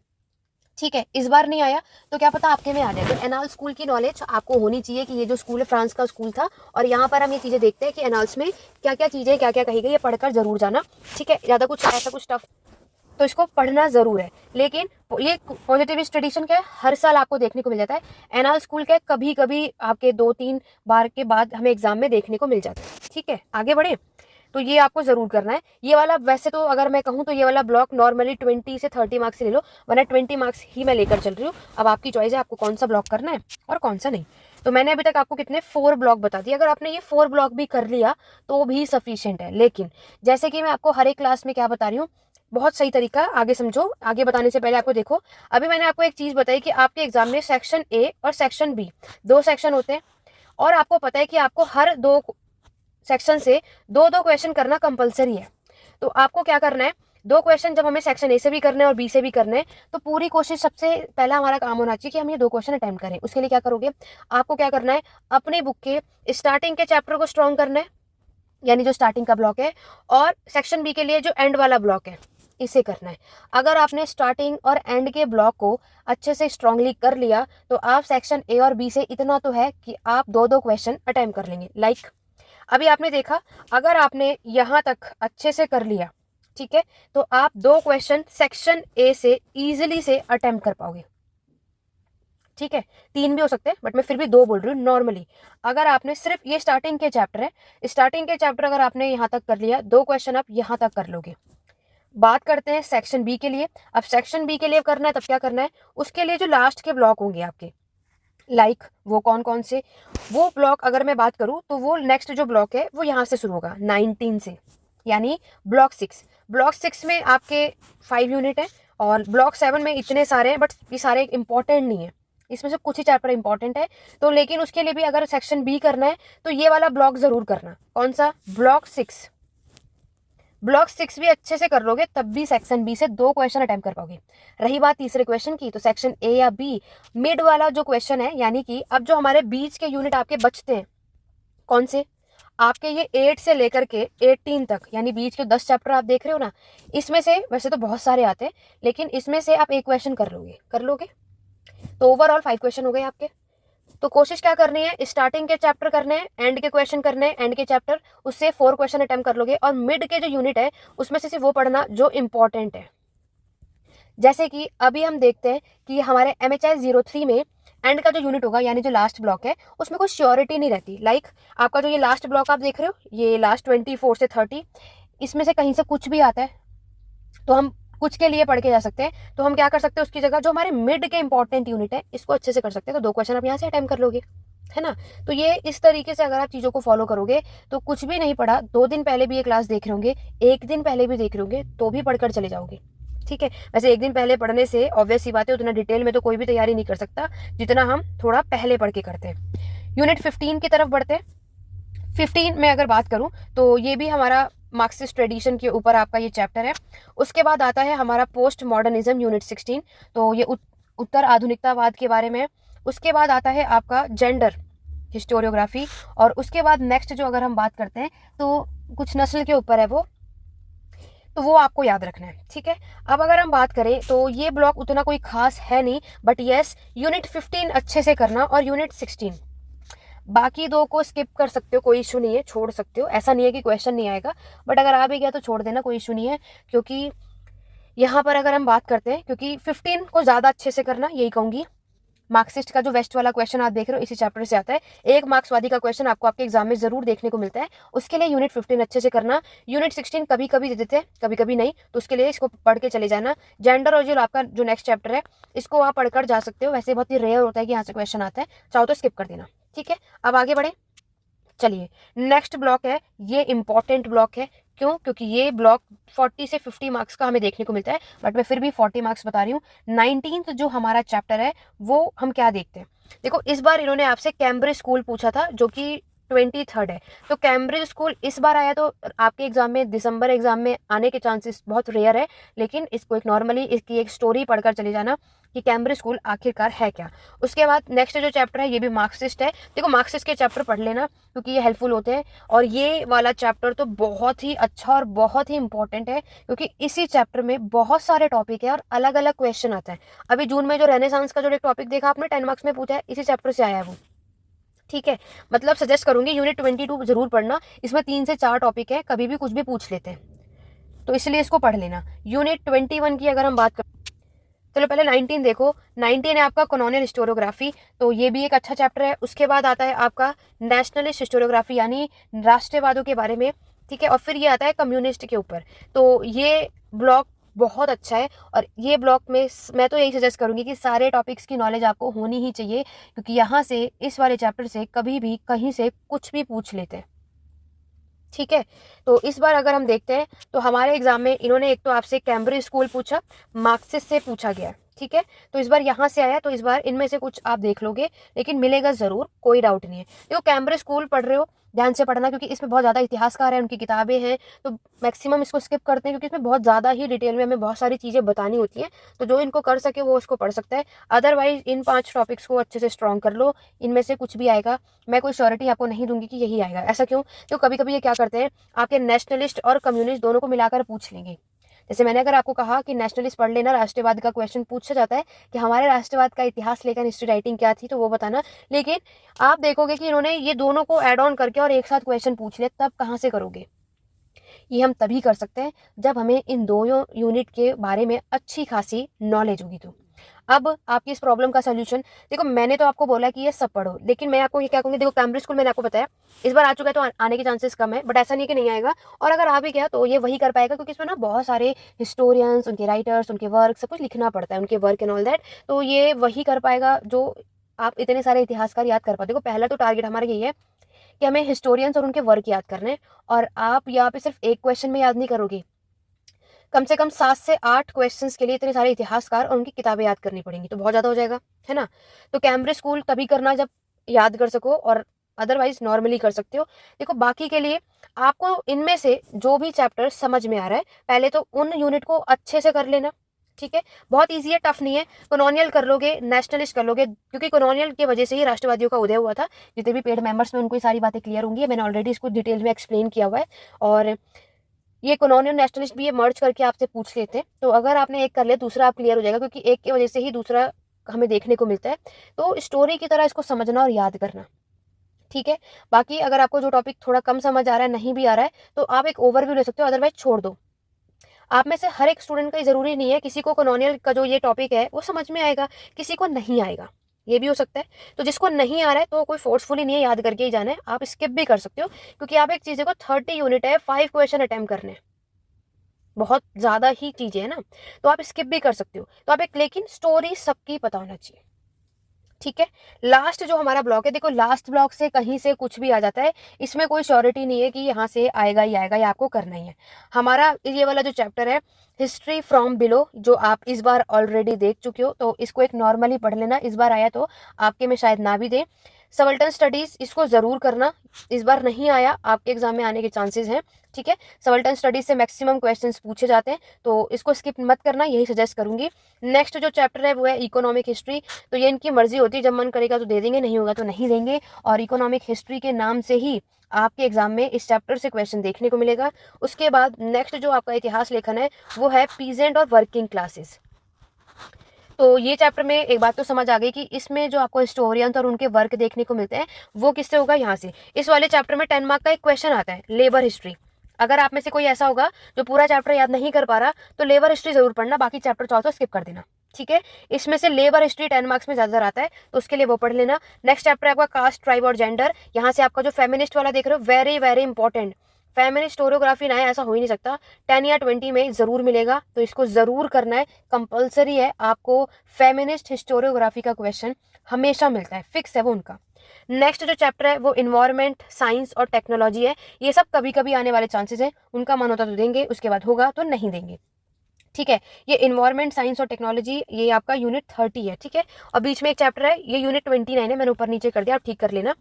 ठीक है, इस बार नहीं आया तो क्या पता आपके में आ जाए। तो एनाल स्कूल की नॉलेज आपको होनी चाहिए कि ये जो स्कूल है फ्रांस का स्कूल था, और यहाँ पर हम ये चीज़ें देखते हैं कि एनाल्स में क्या क्या चीज़ें क्या क्या कही गई, ये पढ़कर जरूर जाना। ठीक है, ज़्यादा कुछ ऐसा कुछ टफ तो इसको पढ़ना जरूर है। लेकिन ये पॉजिटिविस्ट ट्रेडिशन का हर साल आपको देखने को मिल जाता है। एनाल स्कूल का कभी कभी आपके 2-3 बार के बाद हमें एग्जाम में देखने को मिल जाता है। ठीक है, आगे बढ़े तो ये आपको जरूर करना है। ये वाला वैसे तो अगर मैं कहूँ तो ये वाला ब्लॉक नॉर्मली 20 से 30 मार्क्स ले लो, वरना 20 मार्क्स ही मैं लेकर चल रही हूँ। अब आपकी चॉइस है आपको कौन सा ब्लॉक करना है और कौन सा नहीं। तो मैंने अभी तक आपको कितने 4 ब्लॉक बता दिए। अगर आपने ये 4 ब्लॉक भी कर लिया तो भी सफिशियंट है। लेकिन जैसे कि मैं आपको हर एक क्लास में क्या बता रही हूँ, बहुत सही तरीका, आगे समझो। आगे बताने से पहले आपको देखो, अभी मैंने आपको एक चीज बताई कि आपके एग्जाम में सेक्शन ए और सेक्शन बी 2 सेक्शन होते हैं, और आपको पता है कि आपको हर 2 सेक्शन से 2-2 क्वेश्चन करना कंपलसरी है। तो आपको क्या करना है, 2 क्वेश्चन जब हमें सेक्शन ए से भी करने हैं और बी से भी करने हैं, तो पूरी कोशिश, सबसे पहला हमारा काम होना चाहिए कि हम ये 2 क्वेश्चन अटेम्प्ट करें। उसके लिए क्या करोगे, आपको क्या करना है, अपनी बुक के स्टार्टिंग के चैप्टर को स्ट्रॉन्ग करना है, यानी जो स्टार्टिंग का ब्लॉक है, और सेक्शन बी के लिए जो एंड वाला ब्लॉक है इसे करना है। अगर आपने स्टार्टिंग और एंड के ब्लॉक को अच्छे से स्ट्रांगली कर लिया तो आप सेक्शन ए और बी से इतना तो है कि आप 2-2 क्वेश्चन अटेम्प्ट कर लेंगे। लाइक अभी आपने देखा, अगर आपने यहाँ तक अच्छे से कर लिया, ठीक है, तो आप 2 क्वेश्चन सेक्शन ए से इजीली से अटेम्प्ट कर पाओगे। ठीक है, 3 भी हो सकते हैं बट मैं फिर भी 2 बोल रही हूँ नॉर्मली। अगर आपने सिर्फ ये स्टार्टिंग के चैप्टर है, स्टार्टिंग के चैप्टर अगर आपने यहाँ तक कर लिया, 2 क्वेश्चन आप यहाँ तक कर लोगे। बात करते हैं सेक्शन बी के लिए। अब सेक्शन बी के लिए करना है तब क्या करना है, उसके लिए जो लास्ट के ब्लॉक होंगे आपके, लाइक वो कौन कौन से, वो ब्लॉक अगर मैं बात करूं तो वो नेक्स्ट जो ब्लॉक है वो यहाँ से शुरू होगा 19 से, यानी ब्लॉक 6। ब्लॉक 6 में आपके 5 यूनिट है, और ब्लॉक 7 में इतने सारे हैं बट ये सारे इंपॉर्टेंट नहीं है, इसमें से कुछ ही चैप्टर इंपॉर्टेंट है। तो लेकिन उसके लिए भी अगर सेक्शन बी करना है तो ये वाला ब्लॉक जरूर करना। कौन सा, ब्लॉक 6। ब्लॉक 6 भी अच्छे से कर लोगे तब भी सेक्शन बी से 2 क्वेश्चन अटेम्प्ट कर पाओगे। रही बात तीसरे क्वेश्चन की, तो सेक्शन ए या बी मिड वाला जो क्वेश्चन है, यानी कि अब जो हमारे बीच के यूनिट आपके बचते हैं, कौन से, आपके ये 8 से लेकर के 18 तक, यानी बीच के 10 चैप्टर आप देख रहे हो ना, इसमें से वैसे तो बहुत सारे आते हैं लेकिन इसमें से आप एक क्वेश्चन कर लोगे तो ओवरऑल 5 क्वेश्चन हो गए आपके। तो कोशिश क्या करनी है, स्टार्टिंग के चैप्टर करने हैं, एंड के क्वेश्चन करने हैं, एंड के चैप्टर, उससे 4 क्वेश्चन अटेम्प्ट कर लोगे। और मिड के जो यूनिट है उसमें से सिर्फ वो पढ़ना जो इंपॉर्टेंट है। जैसे कि अभी हम देखते हैं कि हमारे MHI 03 में एंड का जो यूनिट होगा, यानी जो लास्ट ब्लॉक है, उसमें कोई श्योरिटी नहीं रहती। लाइक आपका जो ये लास्ट ब्लॉक आप देख रहे हो, ये लास्ट 24 से 30, इसमें से कहीं से कुछ भी आता है तो हम कुछ के लिए पढ़ के जा सकते हैं। तो हम क्या कर सकते हैं, उसकी जगह जो हमारे मिड के इंपॉर्टेंट यूनिट है इसको अच्छे से कर सकते हैं। तो 2 क्वेश्चन आप यहाँ से अटेम्प्ट कर लोगे, है ना। तो ये इस तरीके से अगर आप चीज़ों को फॉलो करोगे तो कुछ भी नहीं पढ़ा, 2 दिन पहले भी ये क्लास देख रहे होंगे, 1 दिन पहले भी देख रहे होंगे, तो भी पढ़कर चले जाओगे। ठीक है, वैसे 1 दिन पहले पढ़ने से ऑब्वियस सी बात है उतना डिटेल में तो कोई भी तैयारी नहीं कर सकता जितना हम थोड़ा पहले पढ़ के करते हैं। यूनिट 15 की तरफ बढ़ते हैं। 15 में अगर बात करूं तो ये भी हमारा मार्क्सिस्ट ट्रेडिशन के ऊपर आपका ये चैप्टर है। उसके बाद आता है हमारा पोस्ट मॉडर्निज्म यूनिट 16, तो ये उत्तर आधुनिकतावाद के बारे में। उसके बाद आता है आपका जेंडर हिस्टोरियोग्राफी, और उसके बाद नेक्स्ट जो अगर हम बात करते हैं तो कुछ नस्ल के ऊपर है वो, तो वो आपको याद रखना है। ठीक है, अब अगर हम बात करें तो ये ब्लॉक उतना कोई खास है नहीं, बट यस यूनिट 15 अच्छे से करना और यूनिट 16। बाकी 2 को स्किप कर सकते हो, कोई इशू नहीं है, छोड़ सकते हो। ऐसा नहीं है कि क्वेश्चन नहीं आएगा, बट अगर आ भी गया तो छोड़ देना, कोई इशू नहीं है। क्योंकि यहाँ पर अगर हम बात करते हैं, क्योंकि 15 को ज़्यादा अच्छे से करना, यही कहूँगी। मार्क्सिस्ट का जो वेस्ट वाला क्वेश्चन आप देख रहे हो इसी चैप्टर से आता है। 1 मार्क्सवादी का क्वेश्चन आपको आपके एग्जाम में जरूर देखने को मिलता है। उसके लिए यूनिट 15 अच्छे से करना। यूनिट 16 कभी कभी दे देते हैं, कभी कभी नहीं, तो उसके लिए इसको पढ़ के चले जाना। जेंडर और जो आपका जो नेक्स्ट चैप्टर है, इसको आप पढ़कर जा सकते हो। वैसे बहुत ही रेयर होता है कि यहाँ से क्वेश्चन आता है, चाहो तो स्किप कर देना। ठीक है, अब आगे बढ़े। चलिए, नेक्स्ट ब्लॉक है, ये इंपॉर्टेंट ब्लॉक है। क्यों? क्योंकि ये ब्लॉक 40 से 50 मार्क्स का हमें देखने को मिलता है, बट मैं फिर भी 40 मार्क्स बता रही हूँ। 19th जो हमारा चैप्टर है वो हम क्या देखते हैं। देखो, इस बार इन्होंने आपसे कैम्ब्रिज स्कूल पूछा था, जो कि 23rd है। तो कैम्ब्रिज स्कूल इस बार आया, तो आपके एग्जाम में, दिसंबर एग्जाम में आने के चांसेस बहुत रेयर है। लेकिन इसको एक नॉर्मली इसकी एक स्टोरी पढ़कर चले जाना कि कैम्ब्रिज स्कूल आखिरकार है क्या। उसके बाद नेक्स्ट जो चैप्टर है ये भी मार्क्सिस्ट है। देखो, मार्क्सिस्ट के चैप्टर पढ़ लेना, क्योंकि ये हेल्पफुल होते हैं। और ये वाला चैप्टर तो बहुत ही अच्छा और बहुत ही इंपॉर्टेंट है, क्योंकि इसी चैप्टर में बहुत सारे टॉपिक है और अलग अलग क्वेश्चन आता है। अभी जून में जो रेनेसांस का जो एक टॉपिक देखा आपने, 10 मार्क्स में पूछा है, इसी चैप्टर से आया है वो। ठीक है, मतलब सजेस्ट करूंगी यूनिट 22 जरूर पढ़ना। इसमें 3 से 4 टॉपिक है, कभी भी कुछ भी पूछ लेते हैं, तो इसलिए इसको पढ़ लेना। यूनिट 21 की अगर हम बात करें, चलो पहले 19 देखो। 19 है आपका कॉलोनियल हिस्टोरियोग्राफी, तो ये भी एक अच्छा चैप्टर है। उसके बाद आता है आपका नेशनलिस्ट हिस्टोरियोग्राफी, यानी राष्ट्रवादों के बारे में। ठीक है, और फिर ये आता है कम्युनिस्ट के ऊपर। तो ये ब्लॉक बहुत अच्छा है, और ये ब्लॉक में मैं तो यही सजेस्ट करूंगी कि सारे टॉपिक्स की नॉलेज आपको होनी ही चाहिए, क्योंकि यहाँ से, इस वाले चैप्टर से कभी भी कहीं से कुछ भी पूछ लेते हैं। ठीक है, तो इस बार अगर हम देखते हैं, तो हमारे एग्जाम में इन्होंने एक तो आपसे कैम्ब्रिज स्कूल पूछा, मार्क्सिस्ट से पूछा गया। ठीक है, तो इस बार यहाँ से आया, तो इस बार इनमें से कुछ आप देख लोगे, लेकिन मिलेगा जरूर, कोई डाउट नहीं है। देखो, कैम्ब्रिज स्कूल पढ़ रहे हो, ध्यान से पढ़ना, क्योंकि इसमें बहुत ज़्यादा इतिहासकार है, उनकी किताबें हैं, तो मैक्सिमम इसको स्किप करते हैं, क्योंकि इसमें बहुत ज़्यादा ही डिटेल में हमें बहुत सारी चीज़ें बतानी होती हैं। तो जो इनको कर सके वो इसको पढ़ सकता है। अदरवाइज इन 5 टॉपिक्स को अच्छे से स्ट्रॉन्ग कर लो, इनमें से कुछ भी आएगा। मैं कोई श्योरिटी आपको नहीं दूंगी कि यही आएगा, ऐसा क्यों? तो कभी कभी ये क्या करते हैं, आपके नेशनलिस्ट और कम्युनिस्ट दोनों को मिलाकर पूछ लेंगे। जैसे मैंने अगर आपको कहा कि नेशनलिस्ट पढ़ लेना, राष्ट्रवाद का क्वेश्चन पूछा जाता है कि हमारे राष्ट्रवाद का इतिहास लेकर हिस्ट्री राइटिंग क्या थी, तो वो बताना। लेकिन आप देखोगे कि इन्होंने ये दोनों को ऐड ऑन करके और एक साथ क्वेश्चन पूछ लिया, तब कहाँ से करोगे? ये हम तभी कर सकते हैं जब हमें इन दोनों यूनिट के बारे में अच्छी खासी नॉलेज होगी। तो अब आपकी इस प्रॉब्लम का सोल्यूशन देखो, मैंने तो आपको बोला कि ये सब पढ़ो, लेकिन मैं आपको ये क्या कहूँगी, देखो कैम्ब्रिज स्कूल मैंने आपको बताया इस बार आ चुका है, तो आने के चांसेस कम है, बट ऐसा नहीं कि नहीं आएगा। और अगर आ भी गया तो ये वही कर पाएगा, क्योंकि इसमें ना बहुत सारे हिस्टोरियंस, उनके राइटर्स, उनके वर्क, सब कुछ लिखना पड़ता है, उनके वर्क एंड ऑल दैट। तो ये वही कर पाएगा जो आप इतने सारे इतिहासकार याद कर पाते। देखो, पहला तो टारगेट हमारा यही है कि हमें हिस्टोरियंस और उनके वर्क याद करने, और आप यहाँ पे सिर्फ एक क्वेश्चन में याद नहीं करोगे, कम से कम 7 से 8 क्वेश्चंस के लिए इतने सारे इतिहासकार और उनकी किताबें याद करनी पड़ेंगी, तो बहुत ज़्यादा हो जाएगा, है ना। तो कैम्ब्रिज स्कूल तभी करना जब याद कर सको, और अदरवाइज नॉर्मली कर सकते हो। देखो, बाकी के लिए आपको इनमें से जो भी चैप्टर समझ में आ रहा है, पहले तो उन यूनिट को अच्छे से कर लेना। ठीक है, बहुत ईजी है, टफ नहीं है। कॉलोनियल कर लोगे, नेशनलिस्ट कर लोगे, क्योंकि कॉलोनियल की वजह से ही राष्ट्रवादियों का उदय हुआ था। जितने भी पेड मेंबर्स में उनको ये सारी बातें क्लियर होंगी, मैंने ऑलरेडी इसको डिटेल में एक्सप्लेन किया हुआ है। और ये कॉलोनियल नेशनलिस्ट भी ये मर्ज करके आपसे पूछ लेते हैं, तो अगर आपने एक कर लिया, दूसरा आप क्लियर हो जाएगा, क्योंकि एक की वजह से ही दूसरा हमें देखने को मिलता है। तो स्टोरी की तरह इसको समझना और याद करना। ठीक है, बाकी अगर आपको जो टॉपिक थोड़ा कम समझ आ रहा है, नहीं भी आ रहा है, तो आप एक ओवरव्यू ले सकते हो, अदरवाइज छोड़ दो। आप में से हर एक स्टूडेंट का जरूरी नहीं है, किसी को कॉलोनियल का जो ये टॉपिक है वो समझ में आएगा, किसी को नहीं आएगा, ये भी हो सकता है। तो जिसको नहीं आ रहा है, तो कोई फोर्सफुली नहीं है याद करके ही जाना है, आप स्किप भी कर सकते हो, क्योंकि आप एक चीज़ को 30 यूनिट है, 5 क्वेश्चन अटेम्प्ट करने हैं, बहुत ज़्यादा ही चीज़ें है ना, तो आप स्किप भी कर सकते हो। तो आप एक, लेकिन स्टोरी सबकी पता होना चाहिए। ठीक है, लास्ट जो हमारा ब्लॉक है, देखो लास्ट ब्लॉक से कहीं से कुछ भी आ जाता है, इसमें कोई श्योरिटी नहीं है कि यहाँ से आएगा ही आएगा, या आपको करना ही है। हमारा ये वाला जो चैप्टर है, हिस्ट्री फ्रॉम बिलो, जो आप इस बार ऑलरेडी देख चुके हो, तो इसको एक नॉर्मली पढ़ लेना। इस बार आया तो आपके में शायद ना भी दे। सबल्टन स्टडीज इसको जरूर करना, इस बार नहीं आया, आपके एग्जाम में आने के चांसेस हैं। ठीक है, सबल्टन स्टडीज से मैक्सिमम क्वेश्चंस पूछे जाते हैं, तो इसको स्किप मत करना, यही सजेस्ट करूंगी। नेक्स्ट जो चैप्टर है वो है इकोनॉमिक हिस्ट्री, तो ये इनकी मर्जी होती है, जब मन करेगा तो दे देंगे, नहीं होगा तो नहीं देंगे। और इकोनॉमिक हिस्ट्री के नाम से ही आपके एग्जाम में इस चैप्टर से क्वेश्चन देखने को मिलेगा। उसके बाद नेक्स्ट जो आपका इतिहास लेखन है वो है पीजेंट और वर्किंग क्लासेस। तो ये चैप्टर में एक बात तो समझ आ गई कि इसमें जो आपको हिस्टोरियंस और उनके वर्क देखने को मिलते हैं वो किससे होगा, यहाँ से। इस वाले चैप्टर में 10 मार्क का एक क्वेश्चन आता है, लेबर हिस्ट्री। अगर आप में से कोई ऐसा होगा जो पूरा चैप्टर याद नहीं कर पा रहा, तो लेबर हिस्ट्री जरूर पढ़ना, बाकी चैप्टर चाहो तो स्किप कर देना, ठीक है। इसमें से लेबर हिस्ट्री 10 मार्क्स में ज्यादा आता है, तो उसके लिए वो पढ़ लेना। नेक्स्ट चैप्टर है आपका कास्ट, ट्राइब और जेंडर। यहाँ से आपका जो फेमिनिस्ट वाला देख रहे हो, वेरी वेरी इंपॉर्टेंट। फेमिनिस्ट स्टोरियोग्राफी ना है ऐसा हो ही नहीं सकता, 10 या 20 में जरूर मिलेगा, तो इसको जरूर करना है, कंपलसरी है आपको। फेमिनिस्ट हिस्टोरियोग्राफी का क्वेश्चन हमेशा मिलता है, फिक्स है वो उनका। नेक्स्ट जो चैप्टर है वो इन्वायरमेंट, साइंस और टेक्नोलॉजी है। ये सब कभी कभी आने वाले चांसेस हैं, उनका मन होता तो देंगे, उसके बाद होगा तो नहीं देंगे, ठीक है। ये इन्वायरमेंट, साइंस और टेक्नोलॉजी, ये आपका यूनिट 30 है, ठीक है। और बीच में एक चैप्टर है, ये यूनिट 29 है, मैंने ऊपर नीचे कर दिया, आप ठीक कर लेना।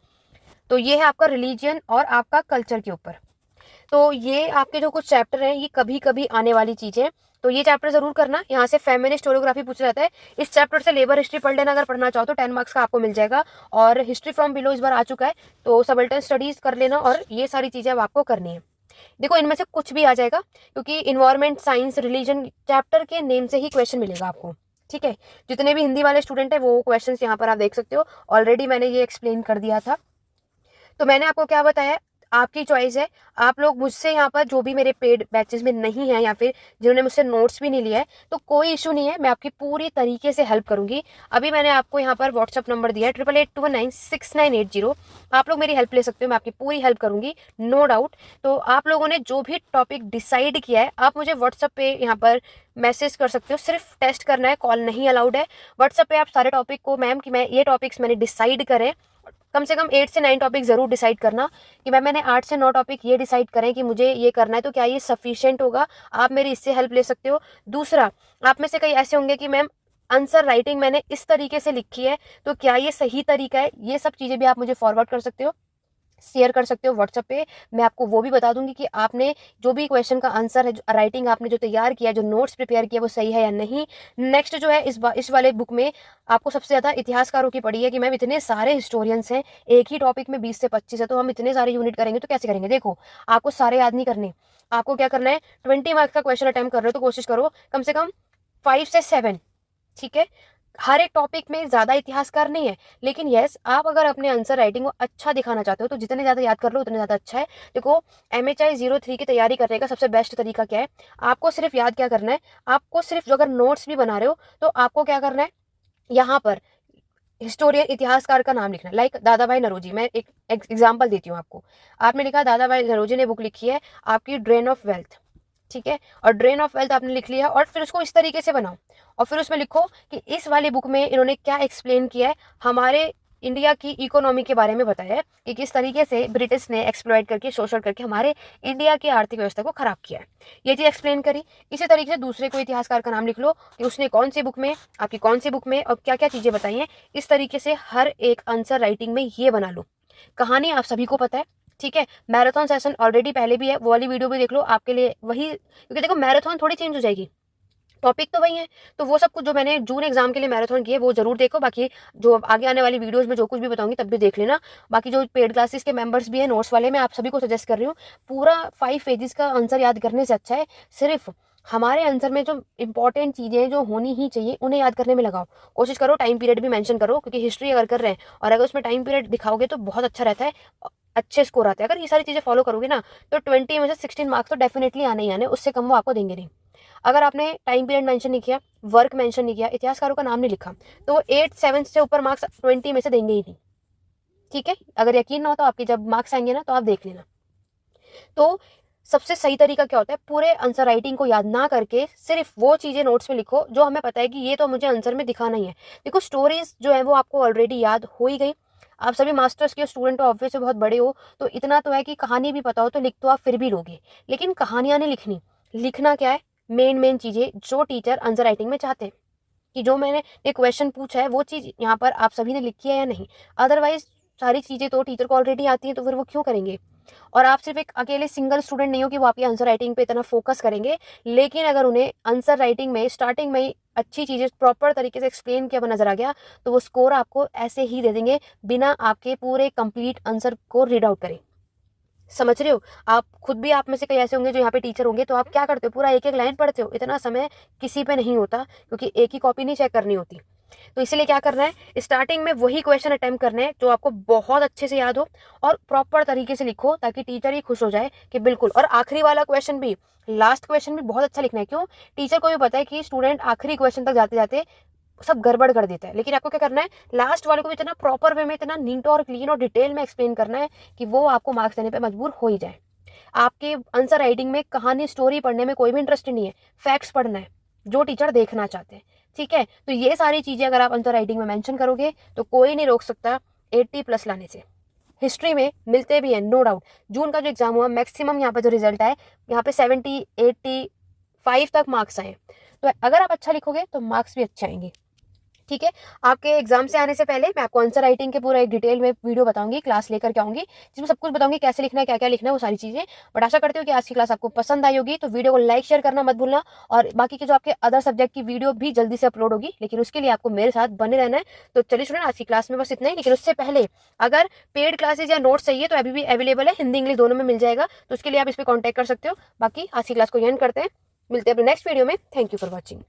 तो ये है आपका रिलीजियन और आपका कल्चर के ऊपर। तो ये आपके जो कुछ चैप्टर हैं, ये कभी कभी आने वाली चीजें, तो ये चैप्टर जरूर करना। यहाँ से फेमिनिस्ट हिस्टोरियोग्राफी पूछा जाता है, इस चैप्टर से लेबर हिस्ट्री पढ़ लेना, अगर पढ़ना चाहो तो 10 मार्क्स का आपको मिल जाएगा। और हिस्ट्री फ्रॉम बिलो इस बार आ चुका है, तो सबल्टन स्टडीज कर लेना, और ये सारी चीजें अब आपको करनी है। देखो इनमें से कुछ भी आ जाएगा, क्योंकि इन्वायरमेंट, साइंस, रिलीजन चैप्टर के नेम से ही क्वेश्चन मिलेगा आपको, ठीक है। जितने भी हिंदी वाले स्टूडेंट है वो क्वेश्चंस यहाँ पर आप देख सकते हो, ऑलरेडी मैंने ये एक्सप्लेन कर दिया था। तो मैंने आपको क्या बताया, आपकी चॉइस है। आप लोग मुझसे यहाँ पर जो भी मेरे पेड बैचेस में नहीं है, या फिर जिन्होंने मुझसे नोट्स भी नहीं लिया है, तो कोई इशू नहीं है, मैं आपकी पूरी तरीके से हेल्प करूंगी। अभी मैंने आपको यहाँ पर व्हाट्सअप नंबर दिया है 8881969980। आप लोग मेरी हेल्प ले सकते हो, मैं आपकी पूरी हेल्प करूंगी, नो डाउट। तो आप लोगों ने जो भी टॉपिक डिसाइड किया है, आप मुझे व्हाट्सअप पे यहाँ पर मैसेज कर सकते हो, सिर्फ टेस्ट करना है, कॉल नहीं अलाउड है। व्हाट्सअप पे आप सारे टॉपिक को, मैम कि मैं ये टॉपिक्स मैंने डिसाइड करे, कम से कम 8 से 9 टॉपिक जरूर डिसाइड करना कि मैम मैंने 8 से 9 टॉपिक ये डिसाइड करें कि मुझे ये करना है, तो क्या ये सफिशिएंट होगा, आप मेरी इससे हेल्प ले सकते हो। दूसरा, आप में से कई ऐसे होंगे कि मैम आंसर राइटिंग मैंने इस तरीके से लिखी है, तो क्या ये सही तरीका है, ये सब चीज़ें भी आप मुझे फॉरवर्ड कर सकते हो, शेयर कर सकते हो व्हाट्सएप पे। मैं आपको वो भी बता दूंगी कि आपने जो भी क्वेश्चन का आंसर है, राइटिंग आपने जो तैयार किया, जो नोट्स प्रिपेयर किया, वो सही है या नहीं। नेक्स्ट जो है, इस वाले बुक में आपको सबसे ज़्यादा इतिहासकारों की पड़ी है कि मैम इतने सारे हिस्टोरियंस हैं, एक ही टॉपिक में 20 से 25 है, तो हम इतने सारे यूनिट करेंगे तो कैसे करेंगे। देखो आपको सारे याद नहीं करने, आपको क्या करना है, 20 मार्क्स का क्वेश्चन अटेम्प्ट कर रहे हो तो कोशिश करो कम से कम 5 से 7, ठीक है। हर एक टॉपिक में ज्यादा इतिहासकार नहीं है, लेकिन यस, आप अगर अपने आंसर राइटिंग को अच्छा दिखाना चाहते हो तो जितने ज्यादा याद कर लो उतने ज्यादा अच्छा है। देखो MHI 03 की तैयारी करने का सबसे बेस्ट तरीका क्या है, आपको सिर्फ याद क्या करना है, आपको सिर्फ, जो अगर नोट्स भी बना रहे हो तो आपको क्या करना है, यहाँ पर हिस्टोरियन, इतिहासकार का नाम लिखना। लाइक दादा भाई नरोजी, मैं एक एग्जाम्पल देती हूँ आपको। आपने लिखा दादा भाई नरोजी ने बुक लिखी है आपकी ड्रेन ऑफ वेल्थ, ठीक है, और ड्रेन ऑफ वेल्थ आपने लिख लिया, और फिर उसको इस तरीके से बनाओ, और फिर उसमें लिखो कि इस वाली बुक में इन्होंने क्या एक्सप्लेन किया है, हमारे इंडिया की इकोनॉमी के बारे में बताया है कि किस तरीके से ब्रिटिश ने एक्सप्लॉइट करके, शोषण करके हमारे इंडिया की आर्थिक व्यवस्था को खराब किया है, ये चीज़ एक्सप्लेन करी। इसी तरीके से दूसरे कोई इतिहासकार का नाम लिख लो कि उसने कौन सी बुक में, आपकी कौन सी बुक में, और क्या क्या चीज़ें बताई हैं। इस तरीके से हर एक आंसर राइटिंग में ये बना लो। कहानी आप सभी को पता है, ठीक है। मैराथन सेशन ऑलरेडी पहले भी है, वो वाली वीडियो भी देख लो, आपके लिए वही, क्योंकि देखो मैराथन थोड़ी चेंज हो जाएगी, टॉपिक तो वही है। तो वो सब कुछ जो मैंने जून एग्जाम के लिए मैराथन किए वो जरूर देखो, बाकी जो आगे आने वाली वीडियोस में जो कुछ भी बताऊंगी तब भी देख लेना। बाकी जो पेड क्लासेस के मेंबर्स भी है नोट्स वाले, मैं आप सभी को सजेस्ट कर रही हूँ, पूरा 5 पेजेस का आंसर याद करने से अच्छा है सिर्फ हमारे आंसर में जो इंपॉर्टेंट चीजें जो होनी ही चाहिए उन्हें याद करने में लगाओ। कोशिश करो टाइम पीरियड भी मेंशन करो, क्योंकि हिस्ट्री अगर कर रहे हैं और अगर उसमें टाइम पीरियड दिखाओगे तो बहुत अच्छा रहता है, अच्छे स्कोर आते हैं। अगर ये सारी चीजें फॉलो करोगे ना तो 20 में से 16 मार्क्स तो डेफिनेटली आने ही आने, उससे कम वो आपको देंगे नहीं। अगर आपने टाइम पीरियड मेंशन नहीं किया, वर्क मेंशन नहीं किया, इतिहासकारों का नाम नहीं लिखा, तो वो 8-7 से ऊपर मार्क्स 20 में से देंगे ही नहीं, ठीक है। अगर यकीन ना हो तो आपके जब मार्क्स आएंगे ना तो आप देख लेना। तो सबसे सही तरीका क्या होता है, पूरे आंसर राइटिंग को याद ना करके सिर्फ वो चीजें नोट्स में लिखो जो हमें पता है कि ये तो मुझे आंसर में दिखाना ही है। देखो स्टोरीज जो है वो आपको ऑलरेडी याद हो ही गई, आप सभी मास्टर्स के स्टूडेंट हो, ऑब्वियसली बहुत बड़े हो, तो इतना तो है कि कहानी भी पता हो तो लिख तो आप फिर भी लोगे, लेकिन कहानियां नहीं लिखनी। लिखना क्या है, मेन मेन चीजें जो टीचर आंसर राइटिंग में चाहते हैं कि जो मैंने ये क्वेश्चन पूछा है वो चीज यहाँ पर आप सभी ने लिखी है या नहीं। अदरवाइज सारी चीजें तो टीचर को ऑलरेडी आती हैं, तो फिर वो क्यों करेंगे। और आप सिर्फ एक अकेले सिंगल स्टूडेंट नहीं हो कि वो आपकी आंसर राइटिंग पे इतना फोकस करेंगे, लेकिन अगर उन्हें आंसर राइटिंग में स्टार्टिंग में ही अच्छी चीजें प्रॉपर तरीके से एक्सप्लेन किया हुआ नजर आ गया तो वो स्कोर आपको ऐसे ही दे देंगे बिना आपके पूरे कंप्लीट आंसर को रीड आउट करें। समझ रहे हो, आप खुद भी, आप में से कई ऐसे होंगे जो यहाँ पे टीचर होंगे, तो आप क्या करते हो, पूरा एक एक लाइन पढ़ते हो। इतना समय किसी पे नहीं होता, क्योंकि एक ही कॉपी नहीं चेक करनी होती, तो इसीलिए क्या करना है, स्टार्टिंग में वही क्वेश्चन अटेम्प्ट करने हैं जो आपको बहुत अच्छे से याद हो और प्रॉपर तरीके से लिखो, ताकि टीचर ही खुश हो जाए कि बिल्कुल। और आखिरी वाला क्वेश्चन भी, लास्ट क्वेश्चन भी बहुत अच्छा लिखना है। क्यों? टीचर को भी पता है कि स्टूडेंट आखिरी क्वेश्चन तक जाते जाते सब गड़बड़ कर देता है, लेकिन आपको क्या करना है, लास्ट वाले को इतना प्रॉपर वे में, इतना नीट और क्लीन और डिटेल में एक्सप्लेन करना है कि वो आपको मार्क्स देने पे मजबूर हो ही जाए। आपके आंसर राइटिंग में कहानी स्टोरी पढ़ने में कोई भी इंटरेस्ट नहीं है, फैक्ट्स पढ़ना है जो टीचर देखना चाहते हैं। ठीक है, तो ये सारी चीजें अगर आप आंसर राइटिंग में मेंशन करोगे तो कोई नहीं रोक सकता 80+ लाने से। हिस्ट्री में मिलते भी हैं, नो डाउट। जून का जो एग्जाम हुआ, मैक्सिमम यहाँ पे जो रिजल्ट आए, यहाँ पे 70-85 तक मार्क्स आए। तो अगर आप अच्छा लिखोगे तो मार्क्स भी अच्छे आएंगे। ठीक है, आपके एग्जाम से आने से पहले मैं आपको आंसर राइटिंग के पूरा एक डिटेल में वीडियो बताऊंगी, क्लास लेकर के आऊंगी, जिसमें सब कुछ बताऊंगी कैसे लिखना है, क्या क्या लिखना है, वो सारी चीजें। बट आशा करती हूँ कि आज की क्लास आपको पसंद आई होगी। तो वीडियो को लाइक शेयर करना मत भूलना, और बाकी के जो आपके अदर सब्जेक्ट की वीडियो भी जल्दी से अपलोड होगी, लेकिन उसके लिए आपको मेरे साथ बने रहना है। तो चलिए स्टूडेंट, आज की क्लास में बस इतना ही। लेकिन उससे पहले अगर पेड क्लासेज या नोट्स चाहिए तो अभी भी अवेलेबल है, हिंदी इंग्लिश दोनों में मिल जाएगा, तो उसके लिए आप इस पर कॉन्टैक्ट कर सकते हो। बाकी आज की क्लास को एंड करते हैं, मिलते हैं अपने नेक्स्ट वीडियो में। Thank you for watching.